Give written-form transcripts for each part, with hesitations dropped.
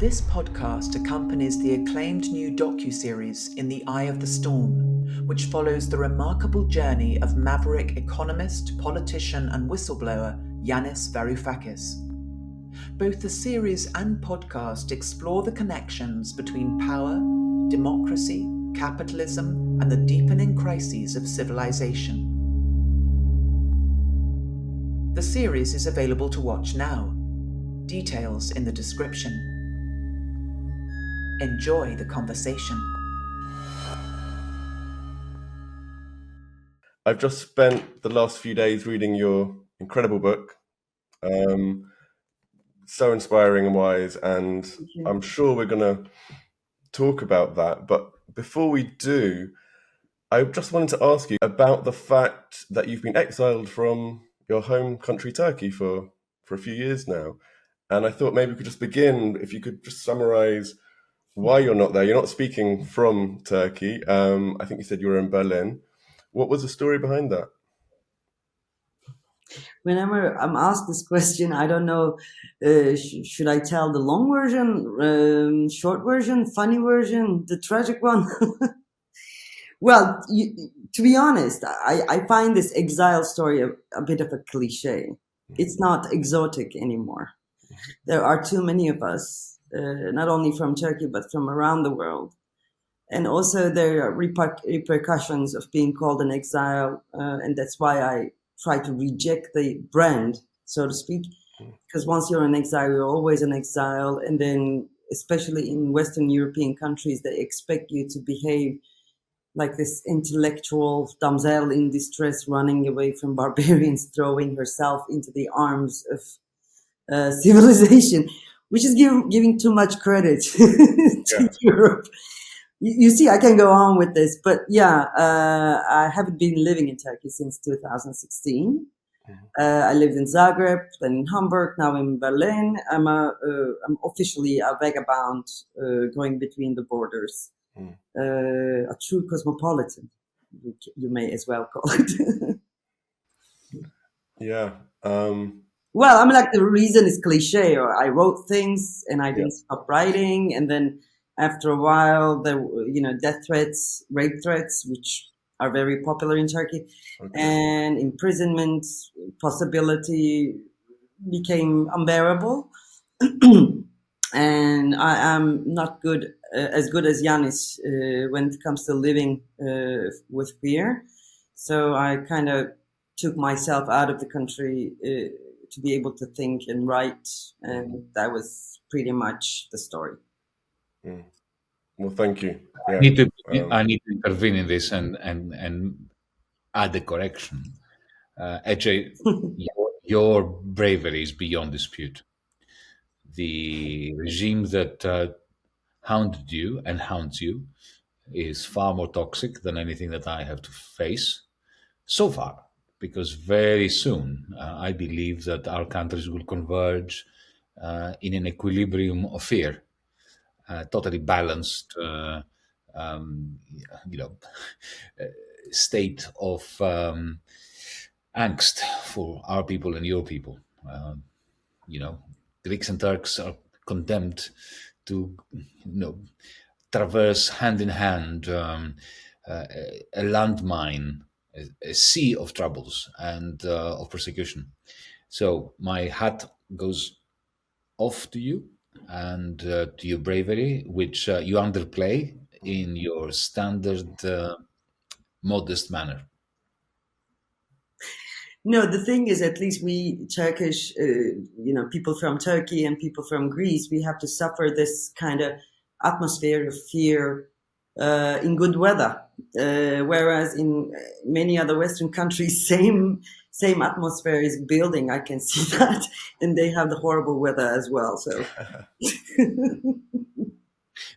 This podcast accompanies the acclaimed new docuseries In the Eye of the Storm, which follows the remarkable journey of maverick economist, politician and whistleblower Yanis Varoufakis. Both the series and podcast explore the connections between power, democracy, capitalism and the deepening crises of civilization. The series is available to watch now. Details in the description. Enjoy the conversation. I've just spent the last few days reading your incredible book. So inspiring and wise, and I'm sure we're going to talk about that. But before we do, I just wanted to ask you about the fact that you've been exiled from your home country, Turkey, for a few years now. And I thought maybe we could just begin, if you could just summarize why you're not there. You're not speaking from Turkey. I think you said you were in Berlin. What was the story behind that? Whenever I'm asked this question, I don't know, should I tell the long version, short version, funny version, the tragic one? Well, to be honest, I find this exile story a bit of a cliche. It's not exotic anymore. There are too many of us, not only from Turkey, but from around the world. And also there are repercussions of being called an exile, and that's why I try to reject the brand, so to speak, because once you're an exile, you're always an exile. And then, especially in Western European countries, they expect you to behave like this intellectual damsel in distress, running away from barbarians, throwing herself into the arms of civilization, which is giving too much credit to Europe. You see, I can go on with this, but yeah, I haven't been living in Turkey since 2016. I lived in Zagreb, then in Hamburg, now in Berlin. I'm officially a vagabond going between the borders, a true cosmopolitan, you may as well call it. Yeah. Well, I mean, like, the reason is cliche, or I wrote things and I didn't stop writing, and then after a while, there were, death threats, rape threats, which are very popular in Turkey, and imprisonment possibility became unbearable. And I am not as good as Yanis when it comes to living with fear. So I kind of took myself out of the country to be able to think and write, and that was pretty much the story. Well, thank you. Yeah. I need to intervene in this and add a correction. Ece, your bravery is beyond dispute. The regime that hounded you and hounds you is far more toxic than anything that I have to face so far, because very soon I believe that our countries will converge in an equilibrium of fear, totally balanced, state of angst for our people and your people. Greeks and Turks are condemned to, traverse hand in hand a landmine, a sea of troubles and of persecution. So my hat goes off to you and to your bravery, which you underplay in your standard modest manner. No, the thing is, at least we Turkish, people from Turkey and people from Greece, we have to suffer this kind of atmosphere of fear in good weather, whereas in many other Western countries, same atmosphere is building. I can see that, and they have the horrible weather as well. So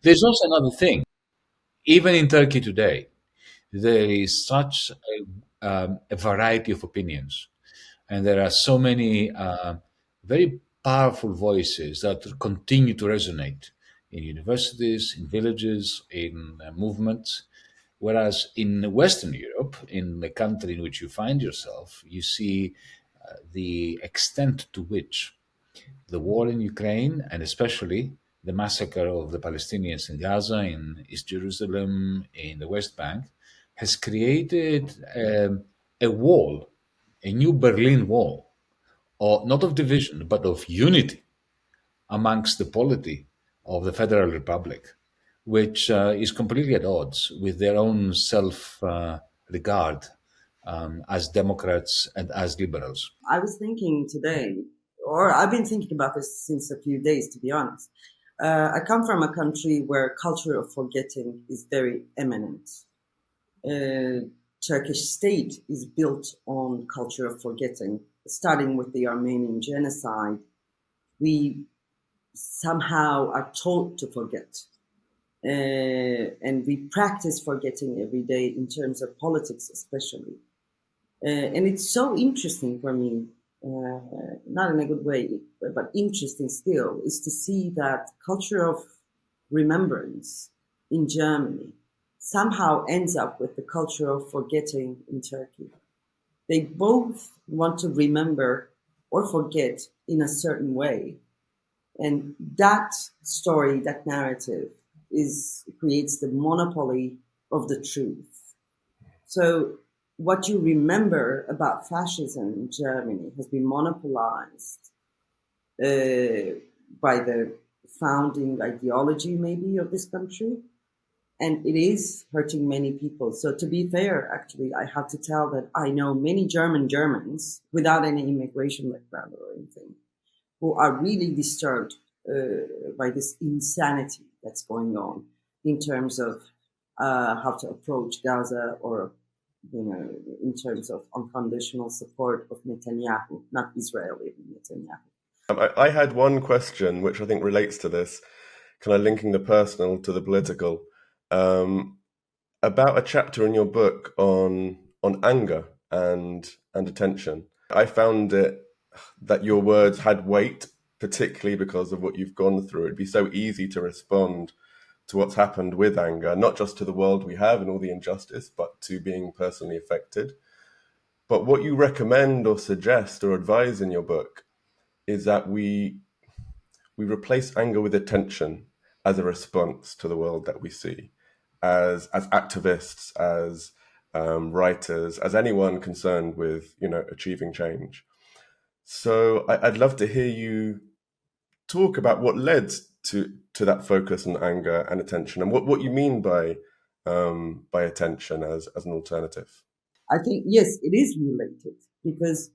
there's also another thing. Even in Turkey today, there is such a variety of opinions, and there are so many very powerful voices that continue to resonate in universities, in villages, in movements. Whereas in Western Europe, in the country in which you find yourself, you see the extent to which the war in Ukraine, and especially the massacre of the Palestinians in Gaza, in East Jerusalem, in the West Bank, has created a wall, a new Berlin Wall, or not of division, but of unity amongst the polity of the Federal Republic, which is completely at odds with their own self-regard as Democrats and as liberals. I was thinking today, or I've been thinking about this since a few days, to be honest. I come from a country where culture of forgetting is very eminent. Turkish state is built on culture of forgetting, starting with the Armenian genocide. We somehow are taught to forget. And we practice forgetting every day in terms of politics, especially. And it's so interesting for me, not in a good way, but interesting still, is to see that culture of remembrance in Germany somehow ends up with the culture of forgetting in Turkey. They both want to remember or forget in a certain way. And that story, that narrative, creates the monopoly of the truth. So what you remember about fascism in Germany has been monopolized by the founding ideology, maybe, of this country. And it is hurting many people. So to be fair, actually, I have to tell that I know many Germans without any immigration background or anything, who are really disturbed by this insanity that's going on in terms of how to approach Gaza, or in terms of unconditional support of Netanyahu, not Israeli Netanyahu. I had one question which I think relates to this, kind of linking the personal to the political, about a chapter in your book on anger and attention. I found it that your words had weight, particularly because of what you've gone through. It'd be so easy to respond to what's happened with anger, not just to the world we have and all the injustice, but to being personally affected. But what you recommend or suggest or advise in your book is that we replace anger with attention as a response to the world that we see, as activists, as writers, as anyone concerned with achieving change. So I'd love to hear you talk about what led to that focus on anger and attention, and what you mean by attention as an alternative. I think, yes, it is related, because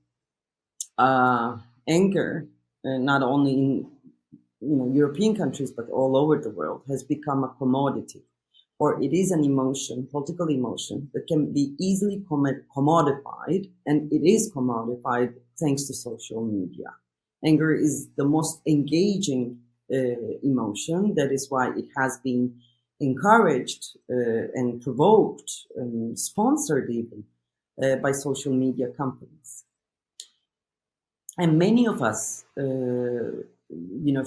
anger, not only in European countries but all over the world, has become a commodity, or it is an emotion, political emotion, that can be easily commodified, and it is commodified thanks to social media. Anger is the most engaging emotion. That is why it has been encouraged and provoked and sponsored even by social media companies. And many of us,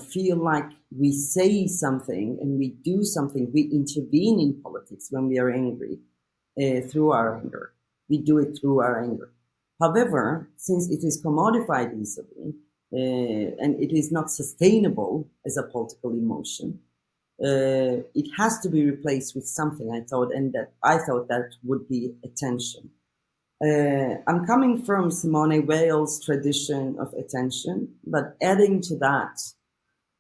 feel like we say something and we do something. We intervene in politics when we are angry through our anger. We do it through our anger. However, since it is commodified easily and it is not sustainable as a political emotion, it has to be replaced with something. I thought that would be attention. I'm coming from Simone Weil's tradition of attention, but adding to that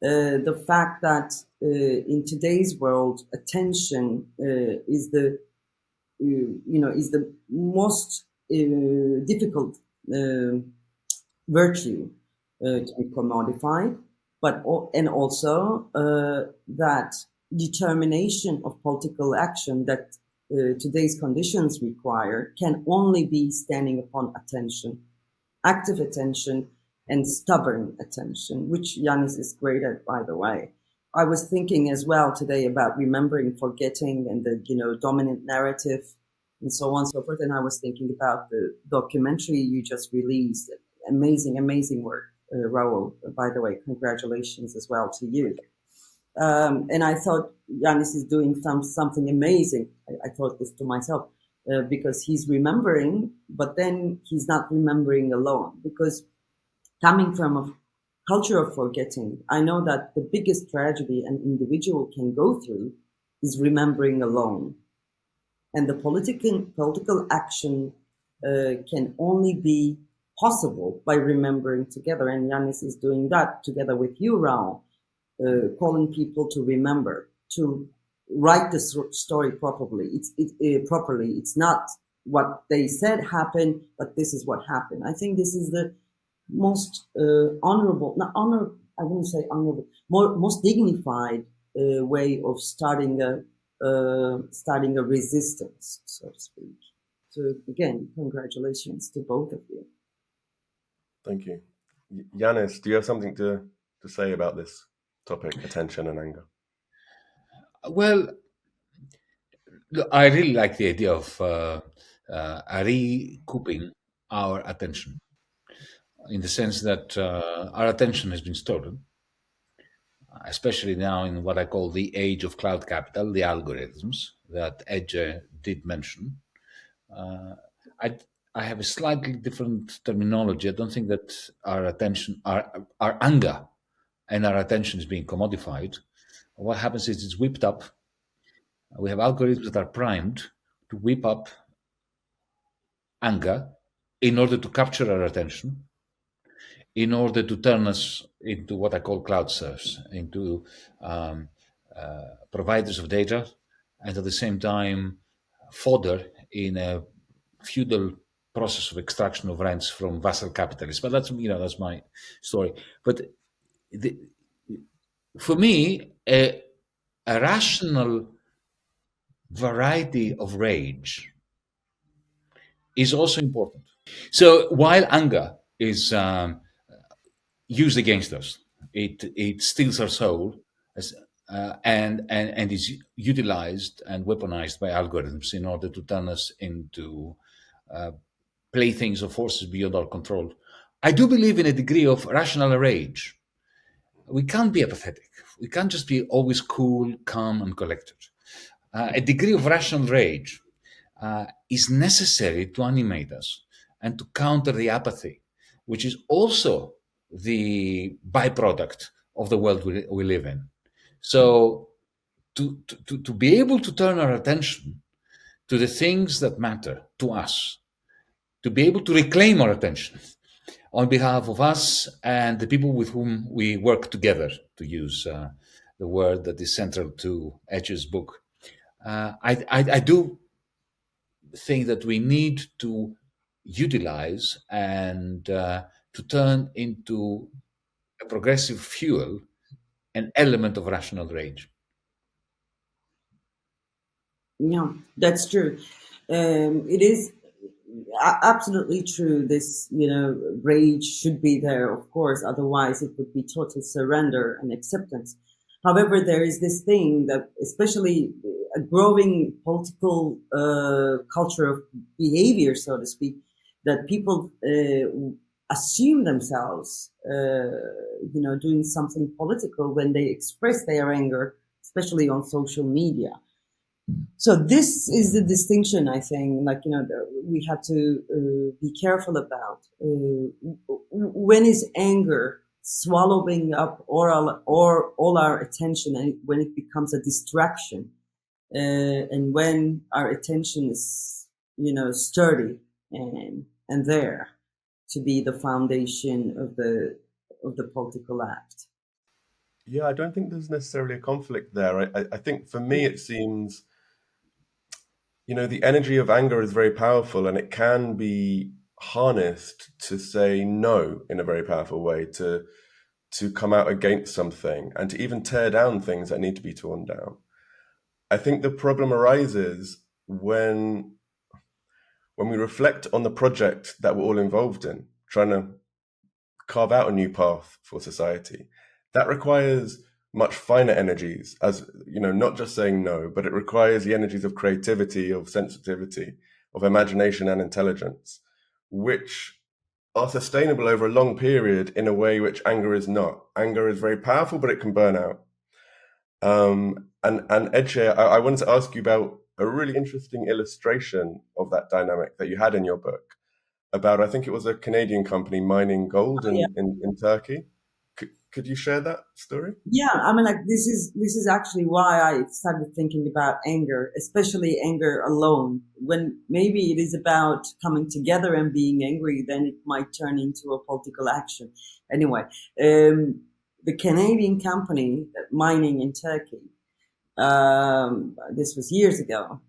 the fact that in today's world, attention is the most difficult virtue to be commodified, and also that determination of political action that today's conditions require can only be standing upon attention, active attention, and stubborn attention, which Yanis is great at, by the way. I was thinking as well today about remembering, forgetting, and the dominant narrative, and so on and so forth. And I was thinking about the documentary you just released. Amazing work, Raoul. By the way, congratulations as well to you. And I thought Yanis is doing something amazing. I thought this to myself, because he's remembering, but then he's not remembering alone. Because coming from a culture of forgetting. I know that the biggest tragedy an individual can go through is remembering alone. And the political action can only be possible by remembering together. And Yanis is doing that together with you, Raul, calling people to remember, to write the story properly. Properly. It's not what they said happened, but this is what happened. I think this is the most honorable, not honor, I wouldn't say honorable, most dignified way of starting a resistance, so to speak. So again, congratulations to both of you. Thank you. Yanis, do you have something to say about this topic, attention and anger? Well, look, I really like the idea of recouping our attention, in the sense that our attention has been stolen, especially now in what I call the age of cloud capital, the algorithms that Ece did mention. I have a slightly different terminology. I don't think that our attention, our anger and our attention is being commodified. What happens is it's whipped up. We have algorithms that are primed to whip up anger in order to capture our attention, in order to turn us into what I call cloud serfs, into providers of data, and at the same time fodder in a feudal process of extraction of rents from vassal capitalists. But that's my story. But for me, a rational variety of rage is also important. So while anger is used against us, it steals our soul, and is utilized and weaponized by algorithms in order to turn us into playthings or forces beyond our control. I do believe in a degree of rational rage. We can't be apathetic. We can't just be always cool, calm, and collected. A degree of rational rage is necessary to animate us and to counter the apathy, which is also the byproduct of the world we live in. So to be able to turn our attention to the things that matter to us, to be able to reclaim our attention on behalf of us and the people with whom we work together, to use the word that is central to Ece's book. I do think that we need to utilize and to turn into a progressive fuel an element of rational rage. Yeah, that's true. It is absolutely true. This, rage should be there, of course. Otherwise, it would be total surrender and acceptance. However, there is this thing that, especially a growing political culture of behavior, so to speak, that people assume themselves, doing something political when they express their anger, especially on social media. So this is the distinction, I think, we have to be careful about. When is anger swallowing up all our attention, and when it becomes a distraction, and when our attention is, sturdy and there to be the foundation of the political act. Yeah, I don't think there's necessarily a conflict there. I think for me it seems, the energy of anger is very powerful, and it can be harnessed to say no in a very powerful way, to come out against something, and to even tear down things that need to be torn down. I think the problem arises when we reflect on the project that we're all involved in, trying to carve out a new path for society. That requires much finer energies, as not just saying no, but it requires the energies of creativity, of sensitivity, of imagination and intelligence, which are sustainable over a long period in a way which anger is not. Anger is very powerful, but it can burn out. And Ece, I wanted to ask you about a really interesting illustration of that dynamic that you had in your book about, I think it was a Canadian company mining gold in Turkey. Could you share that story? Yeah, I mean, like this is actually why I started thinking about anger, especially anger alone. When maybe it is about coming together and being angry, then it might turn into a political action. Anyway, the Canadian company mining in Turkey, this was years ago.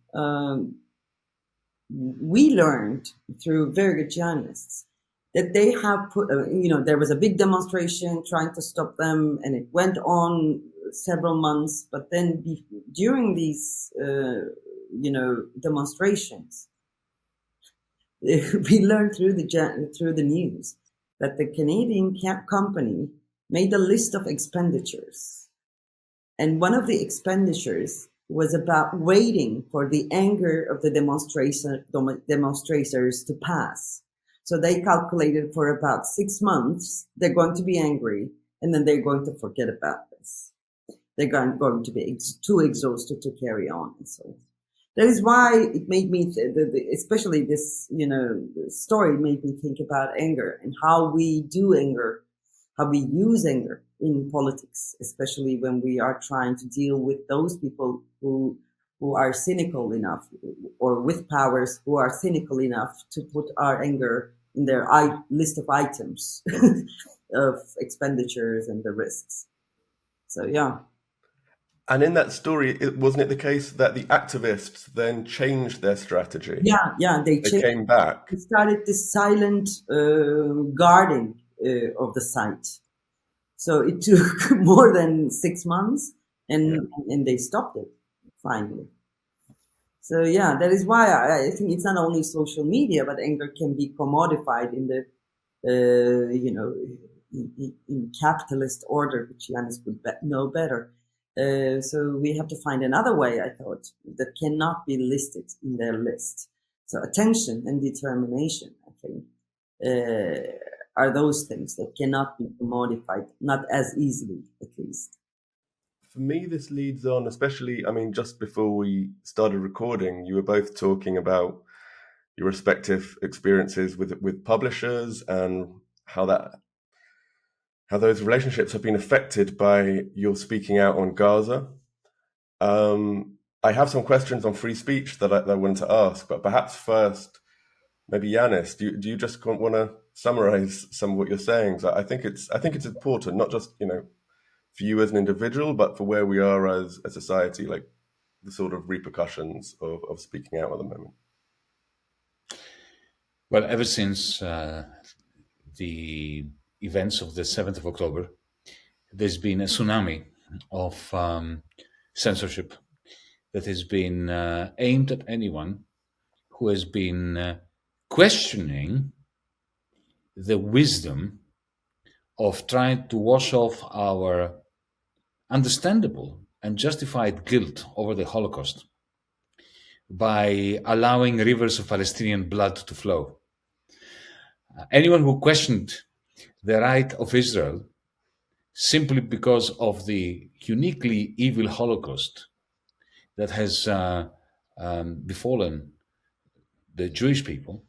We learned through very good journalists that they have put, there was a big demonstration trying to stop them, and it went on several months. But then during these, demonstrations, we learned through the news that the Canadian company made a list of expenditures, and one of the expenditures was about waiting for the anger of the demonstrators to pass. So they calculated for about 6 months, they're going to be angry, and then they're going to forget about this. They're going to be too exhausted to carry on, and so on. That is why it made me, especially this, story made me think about anger and how we do anger, how we use anger in politics, especially when we are trying to deal with those people who are cynical enough, or with powers who are cynical enough to put our anger in their list of items of expenditures and the risks. So, yeah. And in that story, wasn't it the case that the activists then changed their strategy? Yeah, they came back. They started this silent guarding of the site. So it took more than 6 months, and they stopped it finally. So yeah, that is why I think it's not only social media, but anger can be commodified in the, in capitalist order, which Yanis would know better. So we have to find another way, I thought, that cannot be listed in their list. So attention and determination, I think, are those things that cannot be commodified, not as easily, at least. For me, this leads on, especially, just before we started recording, you were both talking about your respective experiences with publishers and how those relationships have been affected by your speaking out on Gaza. I have some questions on free speech that I wanted to ask, but perhaps first, maybe Yanis, do you just want to summarize some of what you're saying? So I think it's important, not just for you as an individual, but for where we are as a society, like the sort of repercussions of speaking out at the moment. Well, ever since the events of the 7th of October, there's been a tsunami of censorship that has been aimed at anyone who has been questioning the wisdom of trying to wash off our understandable and justified guilt over the Holocaust by allowing rivers of Palestinian blood to flow. Anyone who questioned the right of Israel simply because of the uniquely evil Holocaust that has befallen the Jewish people,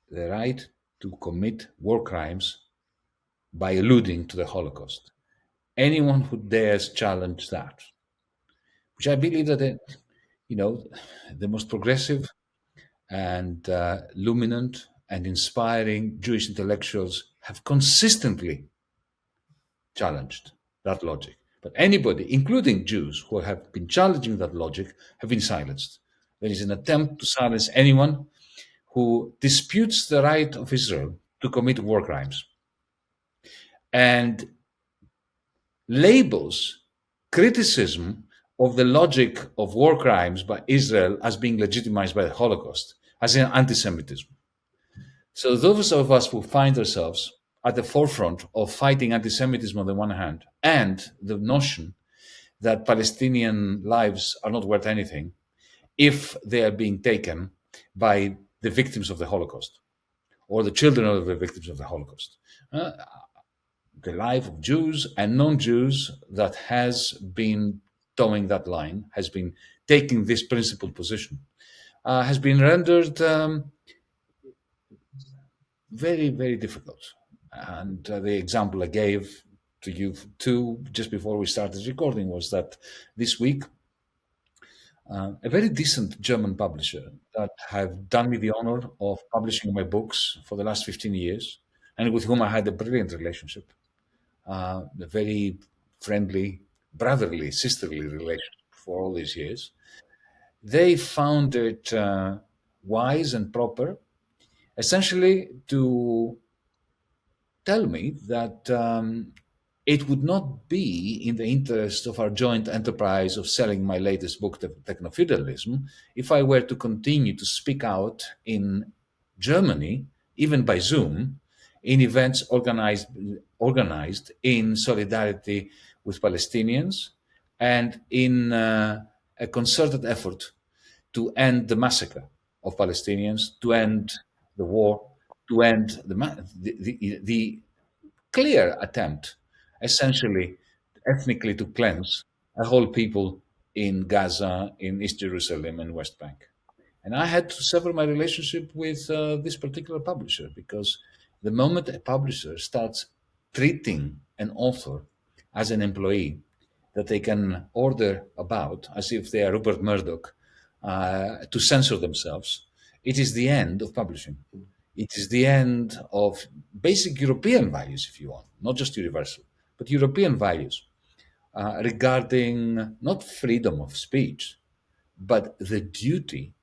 the right to commit war crimes by alluding to the Holocaust. Anyone who dares challenge that, which I believe that the most progressive and luminant and inspiring Jewish intellectuals have consistently challenged that logic. But anybody, including Jews who have been challenging that logic, have been silenced. There is an attempt to silence anyone who disputes the right of Israel to commit war crimes and labels criticism of the logic of war crimes by Israel as being legitimized by the Holocaust, as in anti-Semitism. So those of us who find ourselves at the forefront of fighting anti-Semitism on the one hand, and the notion that Palestinian lives are not worth anything if they are being taken by the victims of the Holocaust, or the children of the victims of the Holocaust. The life of Jews and non-Jews that has been towing that line, has been taking this principled position, has been rendered very, very difficult. And the example I gave to you too, just before we started recording, was that this week, a very decent German publisher that have done me the honor of publishing my books for the last 15 years, and with whom I had a brilliant relationship, a very friendly, brotherly, sisterly relationship for all these years. They found it wise and proper, essentially, to tell me that it would not be in the interest of our joint enterprise of selling my latest book, Technofeudalism, if I were to continue to speak out in Germany, even by Zoom, in events organized in solidarity with Palestinians and in a concerted effort to end the massacre of Palestinians, to end the war, to end the clear attempt, essentially, ethnically to cleanse a whole people in Gaza, in East Jerusalem, and West Bank. And I had to sever my relationship with this particular publisher, because the moment a publisher starts treating an author as an employee that they can order about, as if they are Rupert Murdoch, to censor themselves, it is the end of publishing. It is the end of basic European values, if you want, not just universal, but European values regarding not freedom of speech, but the duty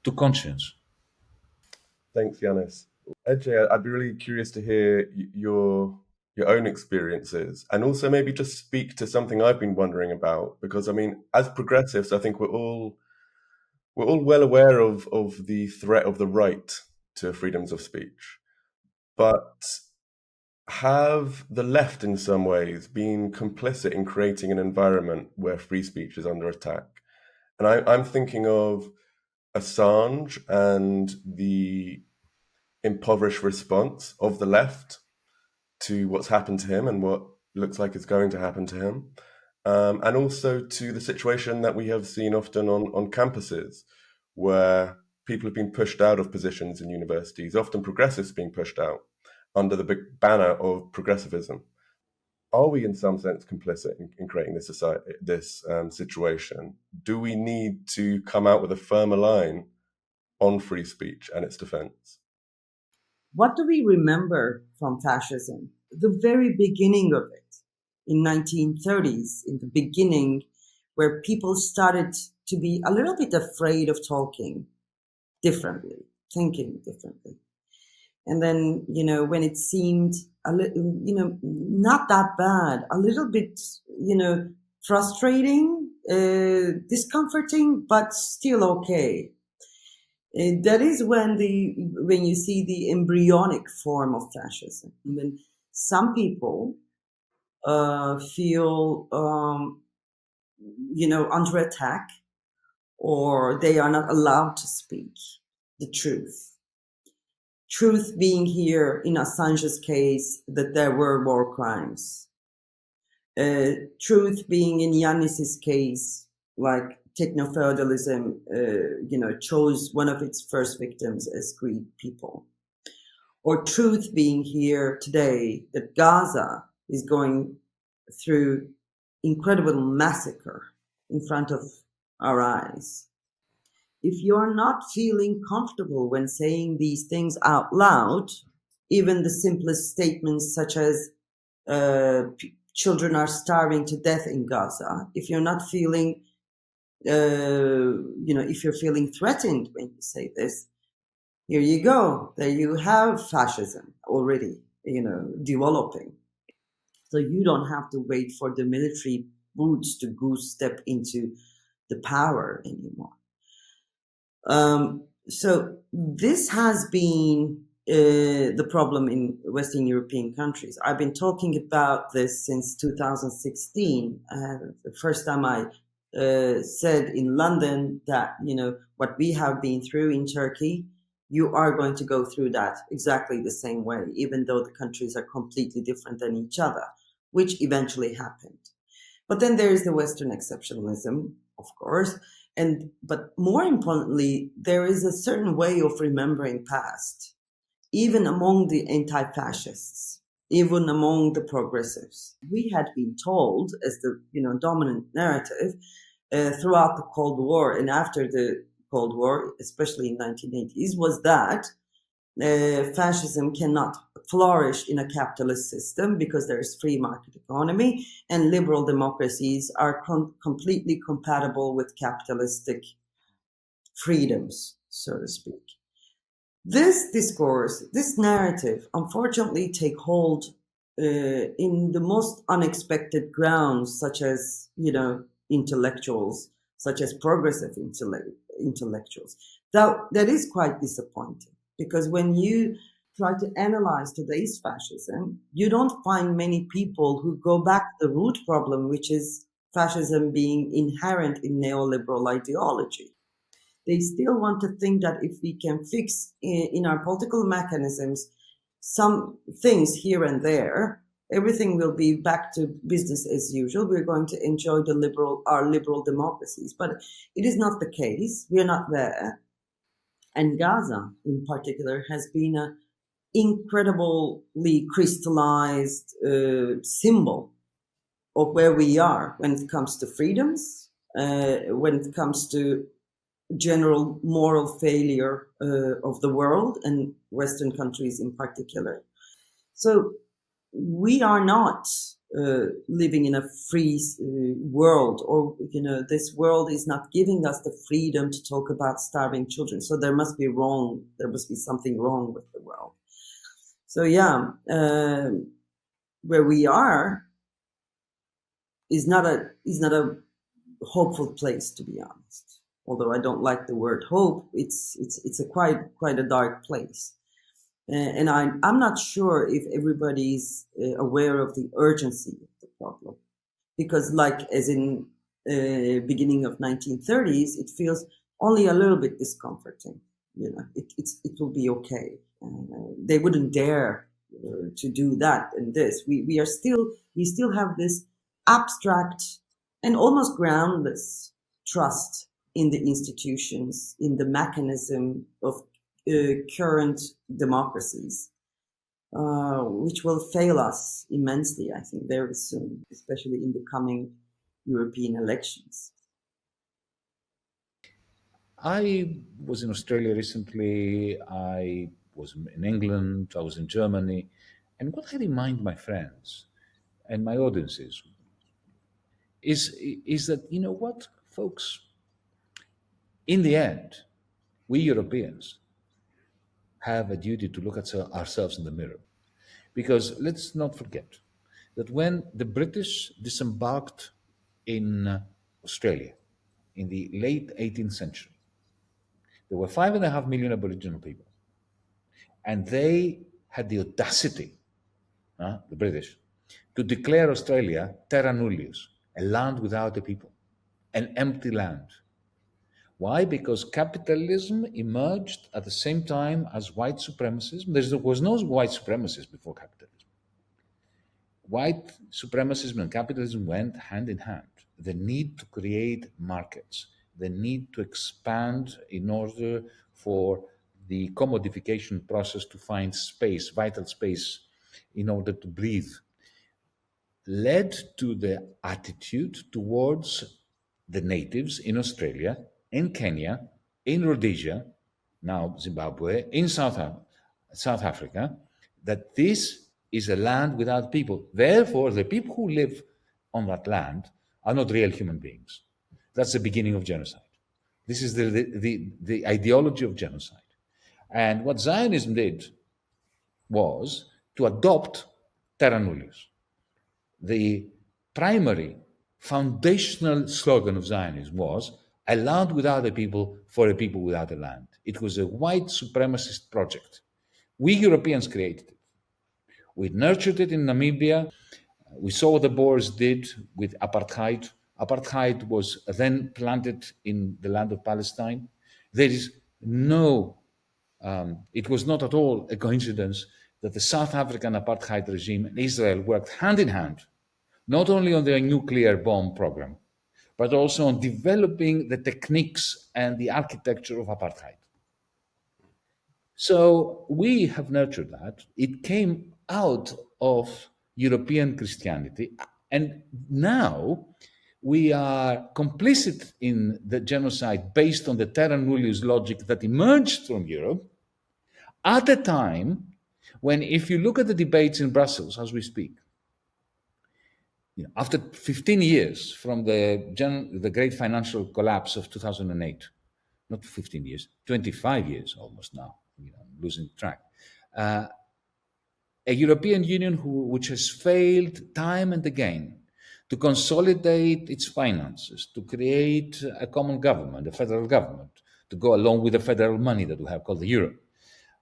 to conscience. Thanks, Yanis. Ece, I'd be really curious to hear your own experiences, and also maybe just speak to something I've been wondering about, because I mean, as progressives, I think we're all well aware of the threat of the right to freedoms of speech, but have the left in some ways been complicit in creating an environment where free speech is under attack? And I'm thinking of Assange and the impoverished response of the left to what's happened to him and what looks like is going to happen to him, and also to the situation that we have seen often on campuses, where people have been pushed out of positions in universities, often progressives being pushed out under the big banner of progressivism. Are we in some sense complicit in creating this society, this situation? Do we need to come out with a firmer line on free speech and its defense? What do we remember from fascism? The very beginning of it, in 1930s, in the beginning, where people started to be a little bit afraid of talking differently, thinking differently. And then, when it seemed a little, not that bad, a little bit, frustrating, discomforting, but still okay. That is when you see the embryonic form of fascism, when some people feel under attack, or they are not allowed to speak the truth. Truth being here in Assange's case that there were war crimes. Truth being in Yanis's case, like techno-feudalism, chose one of its first victims as Greek people. Or truth being here today that Gaza is going through incredible massacre in front of our eyes. If you're not feeling comfortable when saying these things out loud, even the simplest statements such as children are starving to death in Gaza, if you're not feeling, if you're feeling threatened when you say this, here you go. There you have fascism already, developing. So you don't have to wait for the military boots to goose step into the power anymore. So this has been the problem in Western European countries. I've been talking about this since 2016. The first time I said in London that, what we have been through in Turkey, you are going to go through that exactly the same way, even though the countries are completely different than each other, which eventually happened. But then there is the Western exceptionalism, of course. But more importantly, there is a certain way of remembering past. even among the anti-fascists, even among the progressives. We had been told, as the dominant narrative throughout the Cold War and after the Cold War, especially in 1980s, was that fascism cannot flourish in a capitalist system because there is free market economy, and liberal democracies are completely compatible with capitalistic freedoms, so to speak. This discourse, this narrative, unfortunately take hold in the most unexpected grounds, such as, intellectuals, such as progressive intellectuals. That is quite disappointing, because when you try to analyze today's fascism, you don't find many people who go back to the root problem, which is fascism being inherent in neoliberal ideology. They still want to think that if we can fix in our political mechanisms some things here and there, everything will be back to business as usual. We're going to enjoy our liberal democracies. But it is not the case. We're not there. And Gaza, in particular, has been an incredibly crystallized symbol of where we are when it comes to freedoms, when it comes to general moral failure of the world, and Western countries in particular. So we are not living in a free world, or this world is not giving us the freedom to talk about starving children. So there must be something wrong with the world. So where we are is not a hopeful place, to be honest. Although I don't like the word hope, it's a quite a dark place, and I'm not sure if everybody's aware of the urgency of the problem, because, like as in beginning of 1930s, it feels only a little bit discomforting. It will be okay. They wouldn't dare to do that and this. We still have this abstract and almost groundless trust in the institutions, in the mechanism of current democracies, which will fail us immensely, I think, very soon, especially in the coming European elections. I was in Australia recently, I was in England, I was in Germany, and what I remind my friends and my audiences is that, what, folks, in the end, we Europeans have a duty to look at ourselves in the mirror. Because let's not forget that when the British disembarked in Australia in the late 18th century, there were 5.5 million Aboriginal people. And they had the audacity, the British, to declare Australia terra nullius, a land without a people, an empty land. Why? Because capitalism emerged at the same time as white supremacism. There was no white supremacism before capitalism. White supremacism and capitalism went hand in hand. The need to create markets, the need to expand in order for the commodification process to find space, vital space, in order to breathe, led to the attitude towards the natives in Australia, in Kenya, in Rhodesia, now Zimbabwe, in South Africa, that this is a land without people. Therefore, the people who live on that land are not real human beings. That's the beginning of genocide. This is the ideology of genocide. And what Zionism did was to adopt terra nullius. The primary foundational slogan of Zionism was a land without a people for a people without a land. It was a white supremacist project. We Europeans created it. We nurtured it in Namibia. We saw what the Boers did with apartheid. Apartheid was then planted in the land of Palestine. There is it was not at all a coincidence that the South African apartheid regime and Israel worked hand in hand, not only on their nuclear bomb program, but also on developing the techniques and the architecture of apartheid. So we have nurtured that. It came out of European Christianity. And now we are complicit in the genocide based on the terra nullius logic that emerged from Europe at a time when, if you look at the debates in Brussels as we speak, after 15 years from the great financial collapse of 2008, not 15 years, 25 years almost now, losing track, a European Union which has failed time and again to consolidate its finances, to create a common government, a federal government, to go along with the federal money that we have called the euro,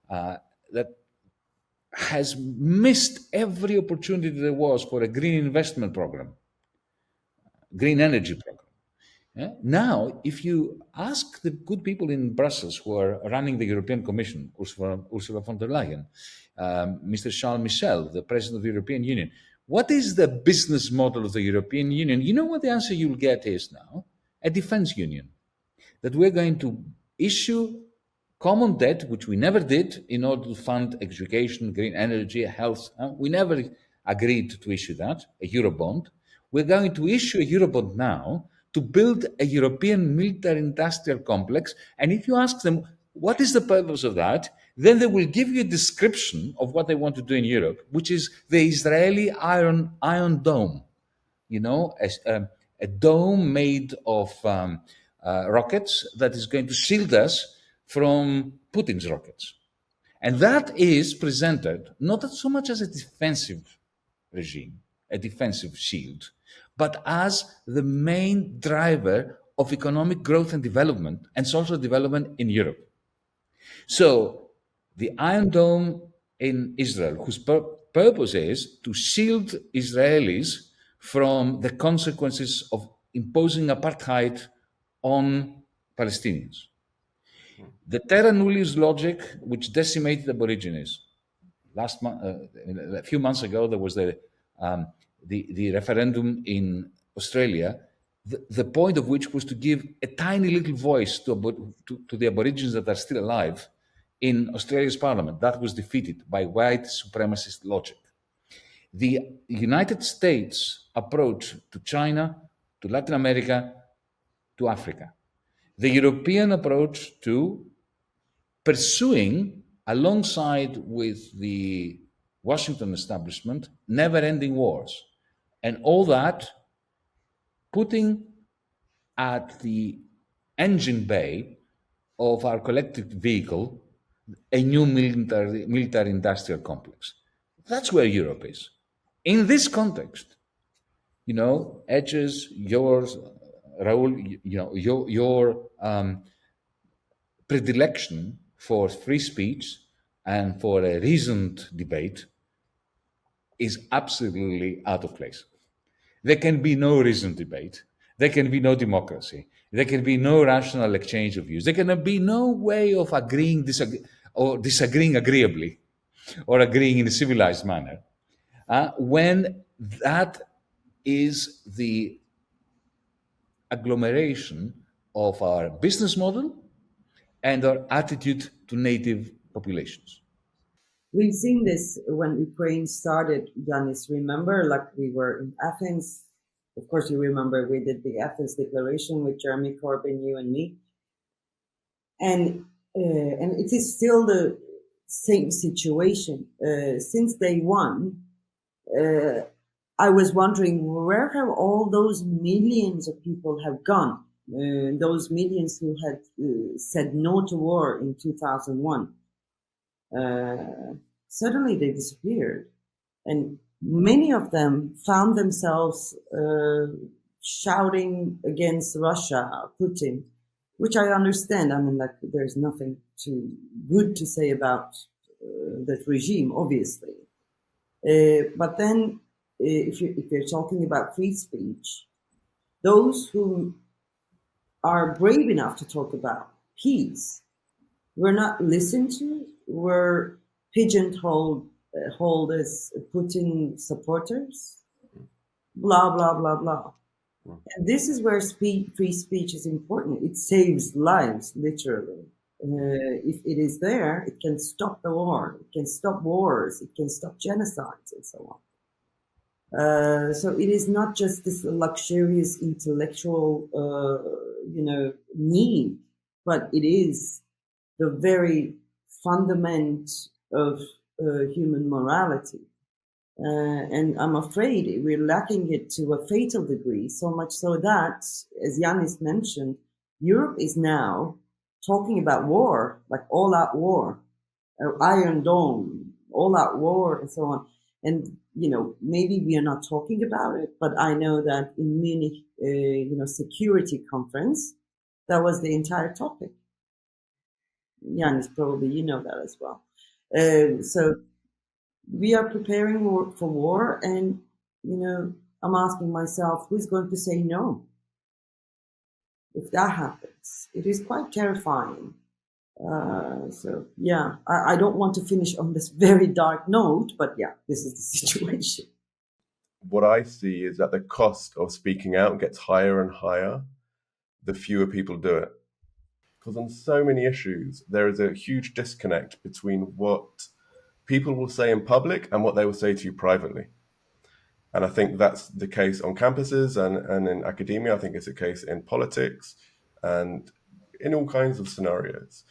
that has missed every opportunity there was for a green investment program, green energy program. Now, if you ask the good people in Brussels who are running the European Commission, Ursula von der Leyen, Mr. Charles Michel, the President of the European Union, what is the business model of the European Union? You know what the answer you'll get is now? A defense union. That we're going to issue common debt, which we never did, in order to fund education, green energy, health. We never agreed to issue that, a Eurobond. We're going to issue a Eurobond now to build a European military-industrial complex. And if you ask them, what is the purpose of that? Then they will give you a description of what they want to do in Europe, which is the Israeli Iron Dome. A dome made of rockets that is going to shield us from Putin's rockets. And that is presented not so much as a defensive regime, a defensive shield, but as the main driver of economic growth and development and social development in Europe. So the Iron Dome in Israel, whose purpose is to shield Israelis from the consequences of imposing apartheid on Palestinians. The terra nullius logic, which decimated Aborigines. A few months ago, there was the referendum in Australia, the point of which was to give a tiny little voice to the Aborigines that are still alive in Australia's parliament. That was defeated by white supremacist logic. The United States approach to China, to Latin America, to Africa. The European approach to pursuing, alongside with the Washington establishment, never-ending wars. And all that putting at the engine bay of our collective vehicle a new military-industrial complex. That's where Europe is. In this context, Ece's, yours, Raul, your predilection for free speech and for a reasoned debate is absolutely out of place. There can be no reasoned debate. There can be no democracy. There can be no rational exchange of views. There can be no way of agreeing or disagreeing agreeably or agreeing in a civilized manner when that is the agglomeration of our business model and our attitude to native populations. We've seen this when Ukraine started, Yanis. Remember, like we were in Athens. Of course, you remember we did the Athens Declaration with Jeremy Corbyn, you and me. And it is still the same situation. Since day one, I was wondering, where have all those millions of people have gone? Those millions who had said no to war in 2001. Suddenly they disappeared. And many of them found themselves shouting against Russia, Putin, which I understand. I mean, like, there's nothing good to say about that regime, obviously. But then, if you're talking about free speech, those who are brave enough to talk about peace were not listened to, were pigeonholed as Putin supporters, blah, blah, blah, blah. And this is where free speech is important. It saves lives, literally. If it is there, it can stop the war, it can stop wars, it can stop genocides, and so on. So it is not just this luxurious intellectual, need, but it is the very fundament of human morality. And I'm afraid we're lacking it to a fatal degree, so much so that, as Yanis mentioned, Europe is now talking about war, like all-out war, Iron Dome, all-out war, and so on. And, maybe we are not talking about it, but I know that in Munich, security conference, that was the entire topic. Yanis, probably you know that as well. So we are preparing for war, and, I'm asking myself, who's going to say no? If that happens, it is quite terrifying. So yeah, I don't want to finish on this very dark note, but yeah, this is the situation. What I see is that the cost of speaking out gets higher and higher the fewer people do it. Because on so many issues, there is a huge disconnect between what people will say in public and what they will say to you privately. And I think that's the case on campuses and in academia. I think it's a case in politics and in all kinds of scenarios.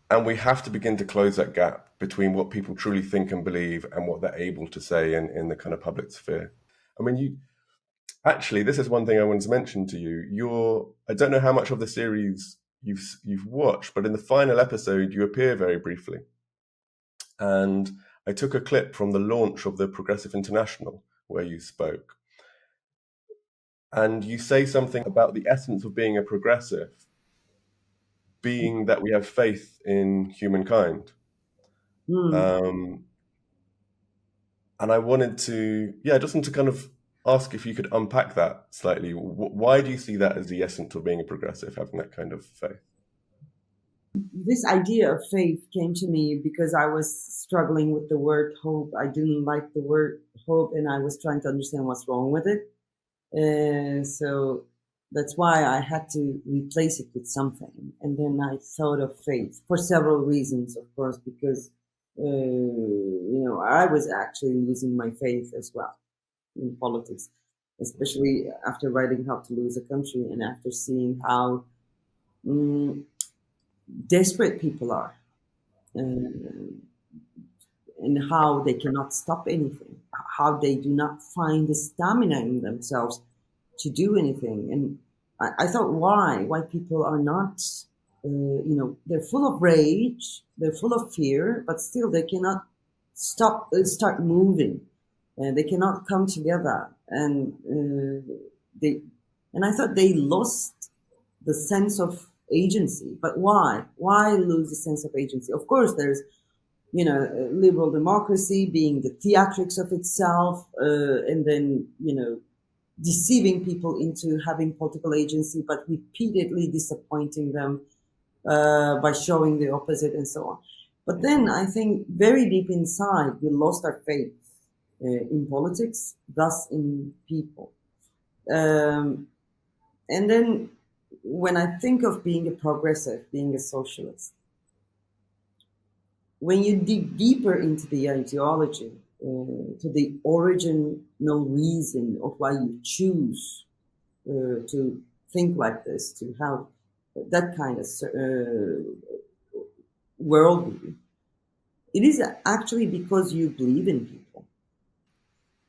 And we have to begin to close that gap between what people truly think and believe and what they're able to say in the kind of public sphere. I mean, actually, this is one thing I wanted to mention to you. I don't know how much of the series you've watched, but in the final episode, you appear very briefly. And I took a clip from the launch of the Progressive International where you spoke. And you say something about the essence of being a progressive being that we have faith in humankind. And I wanted to, just want to kind of ask if you could unpack that slightly. Why do you see that as the essence of being a progressive, having that kind of faith? This idea of faith came to me because I was struggling with the word hope. I didn't like the word hope, and I was trying to understand what's wrong with it. So that's why I had to replace it with something. And then I thought of faith for several reasons, of course, because, I was actually losing my faith as well in politics, especially after writing How to Lose a Country and after seeing how desperate people are and how they cannot stop anything, how they do not find the stamina in themselves to do anything. And I thought, why people are not, they're full of rage, they're full of fear, but still they cannot start moving, and they cannot come together. And I thought they lost the sense of agency. But why lose the sense of agency? Of course, there's liberal democracy being the theatrics of itself, and then deceiving people into having political agency, but repeatedly disappointing them by showing the opposite and so on. But then I think very deep inside we lost our faith in politics, thus in people. And then when I think of being a progressive, being a socialist, when you dig deeper into the ideology, to the original reason of why you choose to think like this, to have that kind of worldview, it is actually because you believe in people.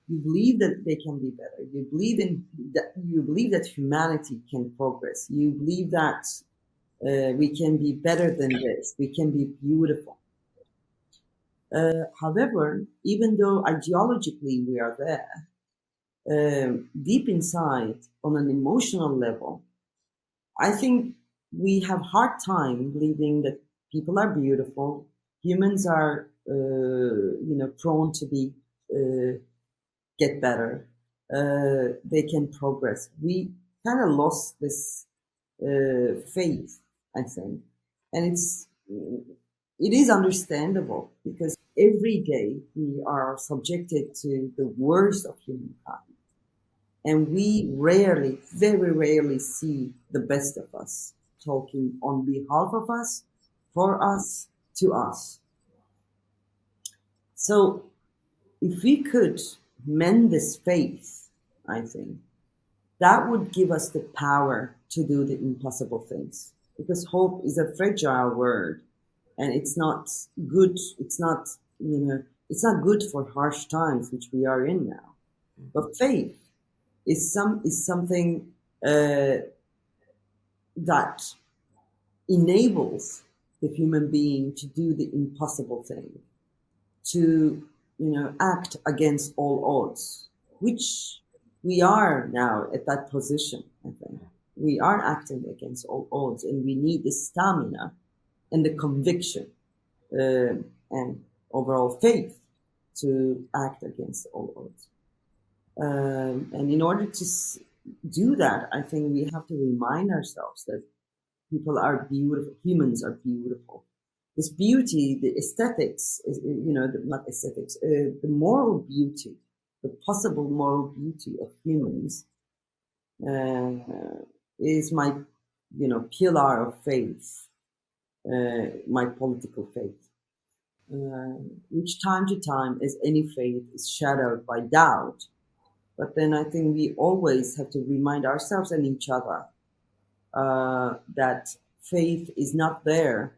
You believe that they can be better. You believe that humanity can progress. You believe that we can be better than this. We can be beautiful. However, even though ideologically we are there, deep inside, on an emotional level, I think we have hard time believing that people are beautiful. Humans are, prone to be get better. They can progress. We kind of lost this faith, I think, and it is understandable because every day we are subjected to the worst of humankind, and we very rarely see the best of us talking on behalf of us for us, to us. So if we could mend this faith, I think, that would give us the power to do the impossible things. Because hope is a fragile word, and it's not good. It's not, it's not good for harsh times, which we are in now. But faith is something that enables the human being to do the impossible thing, to act against all odds, which we are now at that position. I think we are acting against all odds, and we need the stamina and the conviction and overall faith to act against all odds. And in order to do that, I think we have to remind ourselves that people are beautiful, humans are beautiful. This beauty, the aesthetics, not aesthetics, the moral beauty, the possible moral beauty of humans is my, pillar of faith, my political faith. Which time to time, as any faith, is shadowed by doubt. But then I think we always have to remind ourselves and each other that faith is not there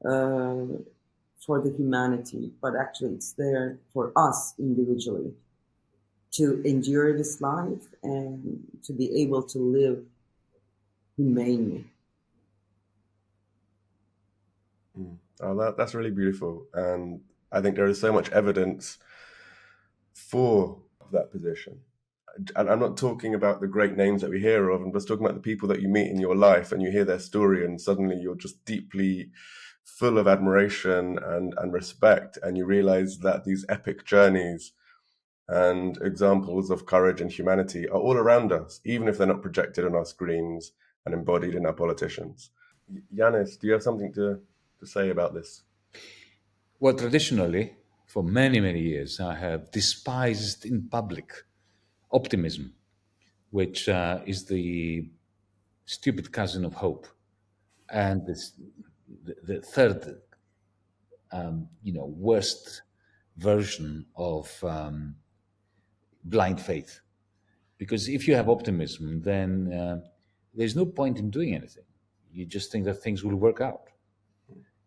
for the humanity, but actually it's there for us individually to endure this life and to be able to live humanely. Oh, that's really beautiful. And I think there is so much evidence for that position. And I'm not talking about the great names that we hear of. I'm just talking about the people that you meet in your life and you hear their story and suddenly you're just deeply full of admiration and respect. And you realize that these epic journeys and examples of courage and humanity are all around us, even if they're not projected on our screens and embodied in our politicians. Yanis, do you have something to say about this? Well, traditionally, for many, many years, I have despised in public optimism, which is the stupid cousin of hope. And the third, worst version of blind faith. Because if you have optimism, then there's no point in doing anything. You just think that things will work out.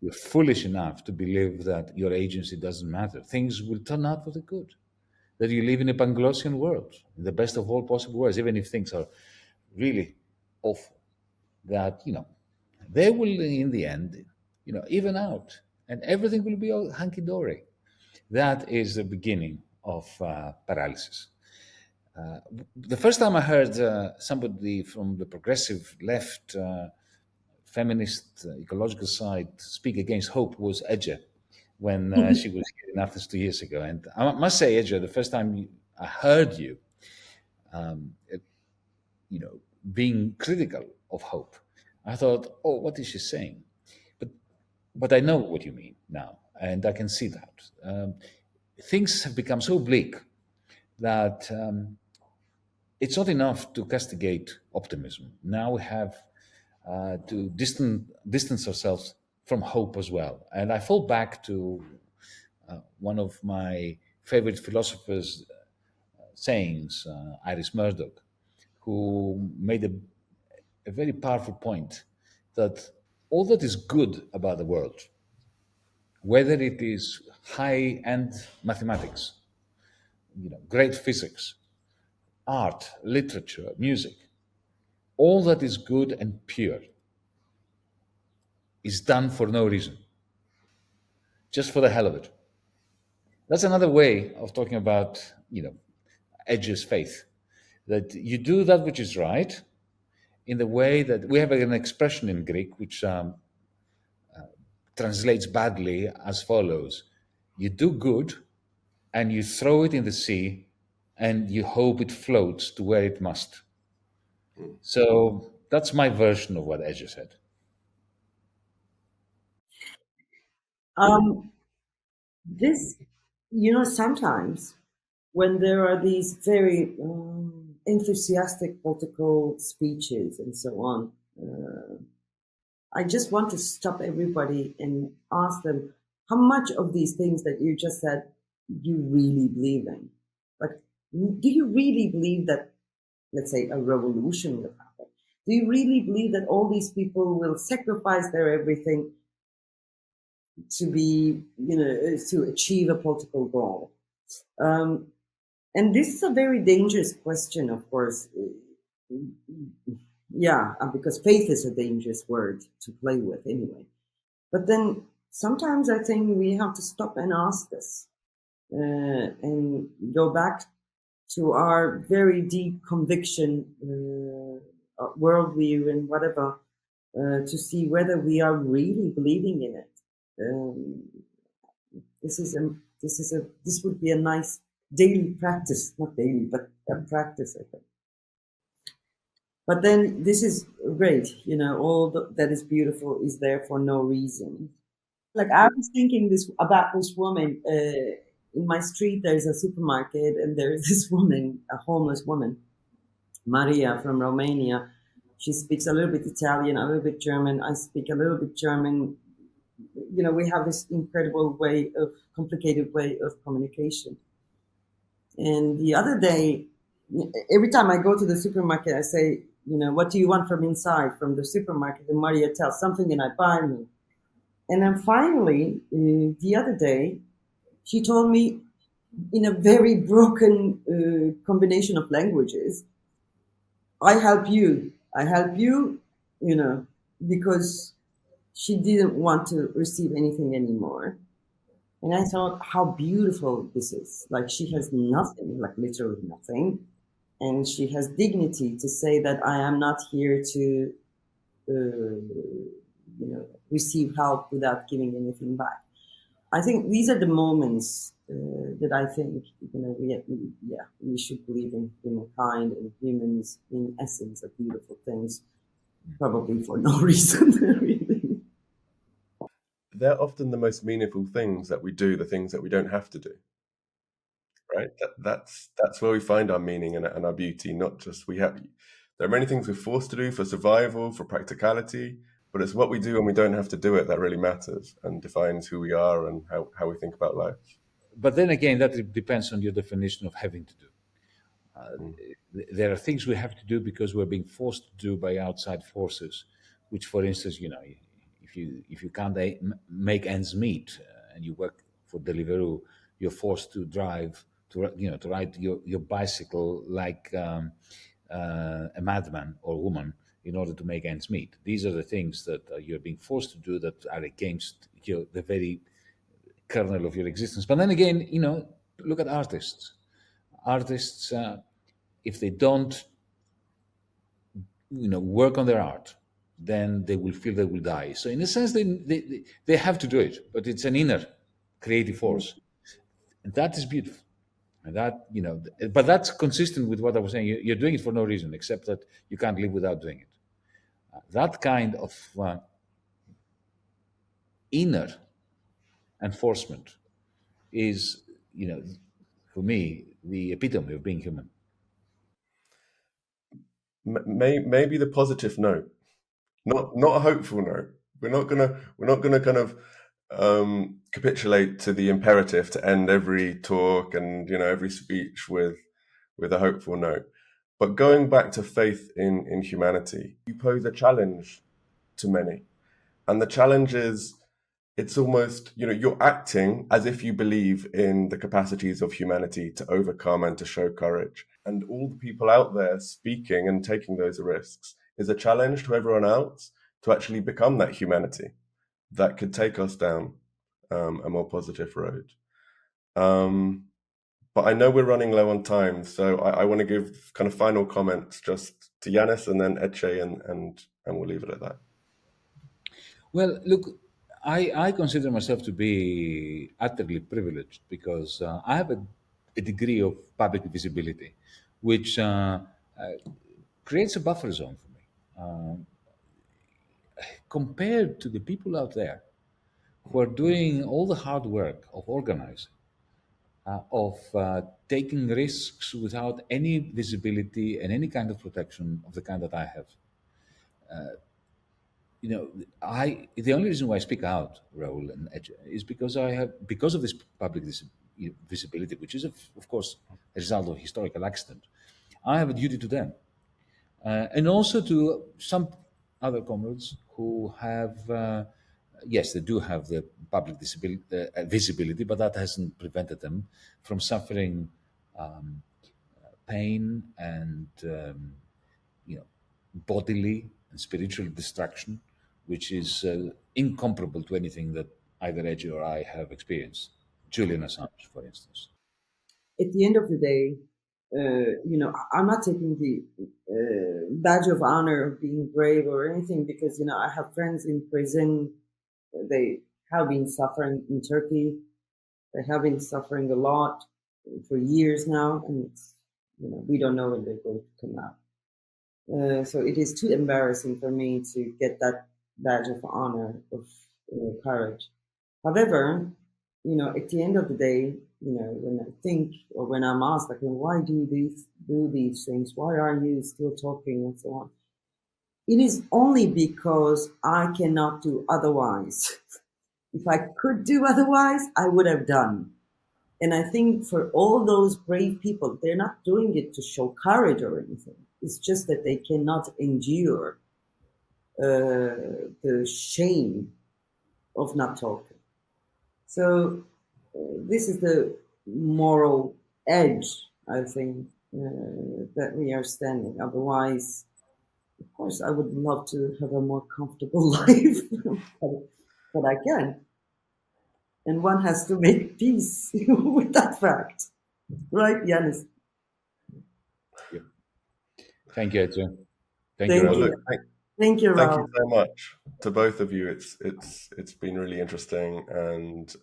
You're foolish enough to believe that your agency doesn't matter. Things will turn out for the good. That you live in a Panglossian world, in the best of all possible worlds, even if things are really awful. That, they will, in the end, even out. And everything will be all hunky-dory. That is the beginning of paralysis. The first time I heard somebody from the progressive left, feminist, ecological side speak against hope was Ece, when she was here in Athens 2 years ago. And I must say, Ece, the first time I heard you, being critical of hope, I thought, oh, what is she saying? But I know what you mean now, and I can see that. Things have become so bleak that it's not enough to castigate optimism. Now we have to distance ourselves from hope as well. And I fall back to one of my favorite philosophers' sayings, Iris Murdoch, who made a very powerful point that all that is good about the world, whether it is high-end mathematics, great physics, art, literature, music, all that is good and pure is done for no reason, just for the hell of it. That's another way of talking about, Ece's faith, that you do that which is right in the way that we have an expression in Greek which translates badly as follows: you do good and you throw it in the sea and you hope it floats to where it must. So that's my version of what Ece said. This, sometimes when there are these very enthusiastic political speeches and so on, I just want to stop everybody and ask them, how much of these things that you just said you really believe in? Like, do you really believe that, let's say, a revolution will happen? Do you really believe that all these people will sacrifice their everything to be, to achieve a political goal? And this is a very dangerous question, of course. Yeah, because faith is a dangerous word to play with anyway. But then sometimes I think we have to stop and ask this and go back to our very deep conviction, worldview and whatever, to see whether we are really believing in it. This would be a nice daily practice, not daily, but a practice, I think. But then this is great, that is beautiful is there for no reason. Like I was thinking about this woman in my street. There's a supermarket, and there's this woman, a homeless woman, Maria from Romania. She speaks a little bit Italian, a little bit German. I speak a little bit German. We have this incredible complicated way of communication. And the other day, every time I go to the supermarket, I say, what do you want from inside, from the supermarket? And Maria tells something, and I buy me. And then finally, the other day, she told me in a very broken combination of languages, I help you, because she didn't want to receive anything anymore. And I thought, how beautiful this is. Like, she has nothing, like literally nothing. And she has dignity to say that I am not here to, receive help without giving anything back. I think these are the moments that I think, we should believe in humankind, and humans, in essence, are beautiful things, probably for no reason, really. They're often the most meaningful things that we do, the things that we don't have to do. Right? That's where we find our meaning and our beauty. Not just there are many things we're forced to do for survival, for practicality, but it's what we do when we don't have to do it that really matters and defines who we are and how we think about life. But then again, that depends on your definition of having to do. There are things we have to do because we're being forced to do by outside forces, which, for instance, if you can't make ends meet and you work for Deliveroo, you're forced to drive to ride your bicycle like a madman or woman in order to make ends meet. These are the things that you're being forced to do that are against the very kernel of your existence. But then again, look at artists. Artists, if they don't, work on their art, then they will feel they will die. So in a sense, they have to do it, but it's an inner creative force, and that is beautiful. And that, but that's consistent with what I was saying. You're doing it for no reason, except that you can't live without doing it. That kind of inner enforcement is, for me, the epitome of being human. Maybe the positive note, not a hopeful note. We're not gonna kind of capitulate to the imperative to end every talk and every speech with a hopeful note. But going back to faith in humanity, you pose a challenge to many, and the challenge is, it's almost, you're acting as if you believe in the capacities of humanity to overcome and to show courage. And all the people out there speaking and taking those risks is a challenge to everyone else to actually become that humanity that could take us down a more positive road. But I know we're running low on time, so I want to give kind of final comments just to Yanis and then Ece, and we'll leave it at that. Well, look, I consider myself to be utterly privileged because I have a degree of public visibility, which creates a buffer zone for me. Compared to the people out there who are doing all the hard work of organizing, of taking risks without any visibility and any kind of protection of the kind that I have. the only reason why I speak out, Raoul and Ece, is because of this public visibility, which is of course a result of historical accident. I have a duty to them, and also to some other comrades who have, yes, they do have the public visibility, but that hasn't prevented them from suffering pain and bodily and spiritual destruction, which is incomparable to anything that either Ece or I have experienced. Julian Assange, for instance. At the end of the day, I'm not taking the badge of honor of being brave or anything, because, I have friends in prison. They have been suffering in Turkey. They have been suffering a lot for years now, and we don't know when they're going to come out. So it is too embarrassing for me to get that badge of honor of courage. However, at the end of the day, when I think, or when I'm asked, like, why do you do these things? Why are you still talking and so on? It is only because I cannot do otherwise. If I could do otherwise, I would have done. And I think for all those brave people, they're not doing it to show courage or anything. It's just that they cannot endure the shame of not talking. So this is the moral edge, I think, that we are standing. Otherwise, of course, I would love to have a more comfortable life, but I can't. And one has to make peace with that fact. Right, Yanis? Yeah. Thank you, Ece. Thank Thank you, Raoul. you. Look, Thank you, thank Raoul. you so much to both of you. It's been really interesting and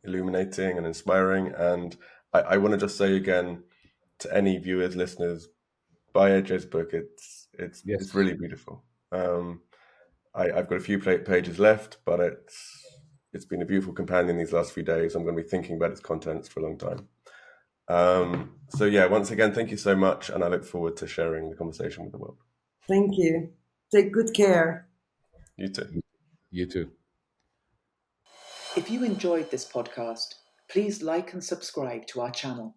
illuminating and inspiring. And I want to just say again to any viewers, listeners, buy Ece's book. It's really beautiful. I've got a few pages left, but it's been a beautiful companion these last few days. I'm going to be thinking about its contents for a long time. So yeah, once again, thank you so much, and I look forward to sharing the conversation with the world. Thank you. Take good care. You too. You too. If you enjoyed this podcast, please like and subscribe to our channel.